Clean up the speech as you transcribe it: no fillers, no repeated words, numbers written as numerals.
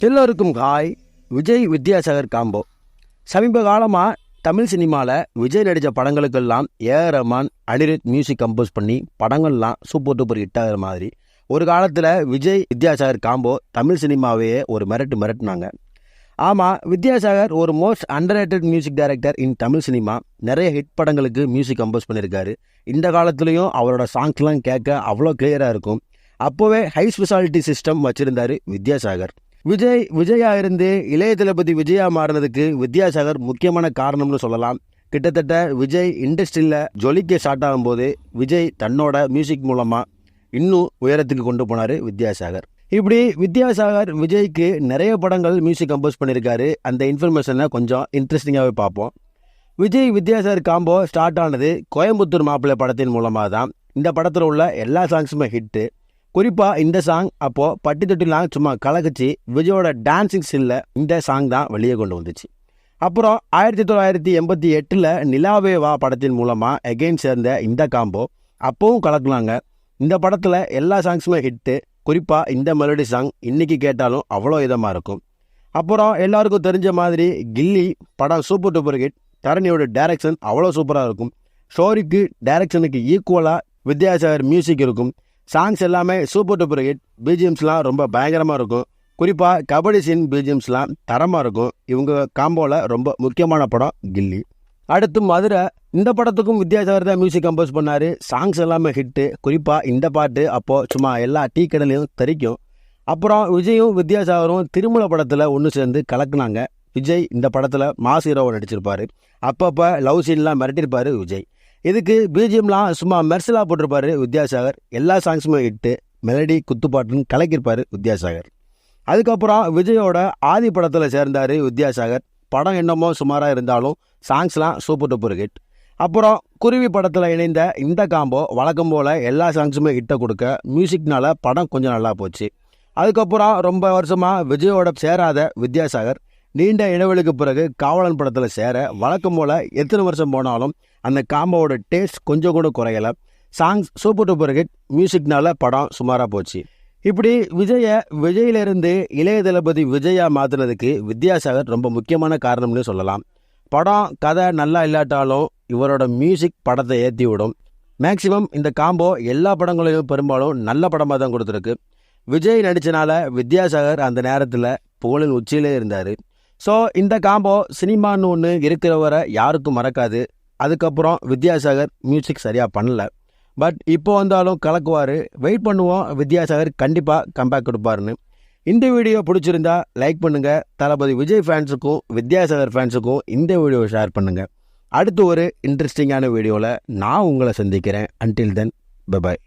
எல்லோருக்கும் hi. Vijay Vidyasagar combo. சமீப காலமாக தமிழ் சினிமாவில் விஜய் நடித்த படங்களுக்கெல்லாம் AR Rahman, Anirudh music compose பண்ணி படங்கள்லாம் சூப்பர் டூப்பர் ஹிட் ஆகிற மாதிரி ஒரு காலத்தில் விஜய் வித்யாசாகர் காம்போ தமிழ் சினிமாவையே ஒரு மிரட்டினாங்க. ஆமாம், வித்யாசாகர் ஒரு most underrated music director in Tamil cinema. நிறைய ஹிட் படங்களுக்கு மியூசிக் கம்போஸ் பண்ணியிருக்காரு. இந்த காலத்துலேயும் அவரோட சாங்ஸ்லாம் கேட்க அவ்வளோ கிளியராக இருக்கும். அப்போவே ஹை ஸ்பெஷாலிட்டி சிஸ்டம் வச்சுருந்தார் வித்யாசாகர். விஜயா இருந்து இளைய தளபதி விஜயா மாறினதுக்கு வித்யாசாகர் முக்கியமான காரணம்னு சொல்லலாம். கிட்டத்தட்ட விஜய் இண்டஸ்ட்ரியில் ஜொலிக்க ஸ்டார்ட் ஆகும்போது விஜய் தன்னோட மியூசிக் மூலமாக இன்னும் உயரத்துக்கு கொண்டு போனார் வித்யாசாகர். இப்படி வித்யாசாகர் விஜய்க்கு நிறைய படங்கள் மியூசிக் கம்போஸ் பண்ணியிருக்காரு. அந்த இன்ஃபர்மேஷனை கொஞ்சம் இன்ட்ரெஸ்டிங்காகவே பார்ப்போம். விஜய் வித்யாசாகர் காம்போ ஸ்டார்ட் ஆனது கோயம்புத்தூர் மாப்பிள்ளை படத்தின் மூலமாக தான். இந்த படத்தில் உள்ள எல்லா சாங்ஸுமே ஹிட்டு. குறிப்பாக இந்த சாங் அப்போது பட்டி தொட்டிலாம் சும்மா கலக்கச்சு விஜயோட டான்ஸிங் ஸ்கில்ல இந்த சாங் தான் வெளியே கொண்டு வந்துச்சு. அப்புறம் 1988 நிலாவே வா படத்தின் மூலமாக எகெயின் சேர்ந்த இந்த காம்போ அப்போவும் கலக்குனாங்க. இந்த படத்தில் எல்லா சாங்ஸுமே ஹிட்டு. குறிப்பாக இந்த மெலடி சாங் இன்றைக்கி கேட்டாலும் அவ்வளோ இதமாக இருக்கும். அப்புறம் எல்லாருக்கும் தெரிஞ்ச மாதிரி கில்லி படம் சூப்பர் டூப்பர் ஹிட். தரணியோட டைரக்ஷன் அவ்வளோ சூப்பராக இருக்கும். ஸ்டோரிக்கு டைரக்ஷனுக்கு ஈக்குவலாக வித்யாசாகர் மியூசிக் இருக்கும். சாங்ஸ் எல்லாமே சூப்பர் டூப்பர் ஹிட். பிஜிஎம்ஸ்லாம் ரொம்ப பயங்கரமாக இருக்கும். குறிப்பாக கபடி சீன் பிஜிஎம்ஸ்லாம் தரமாக இருக்கும். இவங்க காம்போவில் ரொம்ப முக்கியமான படம் கில்லி. அடுத்து மதுரை. இந்த படத்துக்கும் வித்யாசாகர் தான் மியூசிக் கம்போஸ் பண்ணார். சாங்ஸ் எல்லாமே ஹிட்டு. குறிப்பாக இந்த பாட்டு அப்போது சும்மா எல்லா டீ கடையிலையும் தெரிக்கும். அப்புறம் விஜயும் வித்யாசாகரும் திருமலை படத்தில் ஒன்று சேர்ந்து கலக்குனாங்க. விஜய் இந்த படத்தில் மாஸ் ஹீரோவை நடிச்சிருப்பார். அப்பப்போ லவ் சீன்லாம் மிரட்டியிருப்பார் விஜய். இதுக்கு பிஜிஎம்லாம் சும்மா மெர்சலாக போட்டிருப்பார் வித்யாசாகர். எல்லா சாங்ஸுமே ஹிட்டு. மெலடி குத்துப்பாட்டுன்னு கலக்கியிருப்பார் வித்யாசாகர். அதுக்கப்புறம் விஜயோட ஆதி படத்தில் சேர்ந்தார் வித்யாசாகர். படம் என்னமோ சுமாராக இருந்தாலும் சாங்ஸ்லாம் சூப்பர் டூப்பர் ஹிட். அப்புறம் குருவி படத்தில் இணைந்த இந்த காம்போ வழக்கம் போல் எல்லா சாங்ஸுமே ஹிட்டை கொடுக்க மியூசிக்னால படம் கொஞ்சம் நல்லா போச்சு. அதுக்கப்புறம் ரொம்ப வருஷமாக விஜயோட சேராத வித்யாசாகர் நீண்ட இடைவெளிக்கு பிறகு காவலன் படத்தில் சேர வழக்கம் போல் எத்தனை வருஷம் போனாலும் அந்த காம்போவோட டேஸ்ட் கொஞ்சம் கூட குறையலை. Songs super duper hit. மியூசிக்னால படம் சுமாராக போச்சு. இப்படி விஜயிலிருந்து இளைய தளபதி விஜயா மாற்றினதுக்கு வித்யாசாகர் ரொம்ப முக்கியமான காரணம்னு சொல்லலாம். படம் கதை நல்லா இல்லாட்டாலும் இவரோட மியூசிக் படத்தை ஏற்றி விடும். மேக்சிமம் இந்த காம்போ எல்லா படங்களையும் பெரும்பாலும் நல்ல படமாக தான் கொடுத்துருக்கு. விஜய் நடித்தனால வித்யாசாகர் அந்த நேரத்தில் புகழின் உச்சியிலே இருந்தார். ஸோ இந்த காம்போ சினிமான்னு ஒன்று இருக்கிறவரை யாருக்கும் மறக்காது. அதுக்கப்புறம் வித்யாசாகர் மியூசிக் சரியாக பண்ணல. பட் இப்போ வந்தாலும் கலக்குவார். வெயிட் பண்ணுவோம், வித்யாசாகர் கண்டிப்பாக கம்பேக் கொடுப்பாருன்னு. இந்த வீடியோ பிடிச்சிருந்தா லைக் பண்ணுங்கள். தளபதி விஜய் ஃபேன்ஸுக்கும் வித்யாசாகர் ஃபேன்ஸுக்கும் இந்த வீடியோவை ஷேர் பண்ணுங்கள். அடுத்து ஒரு இன்ட்ரெஸ்டிங்கான வீடியோவில் நான் உங்களை சந்திக்கிறேன். Until then, bye bye.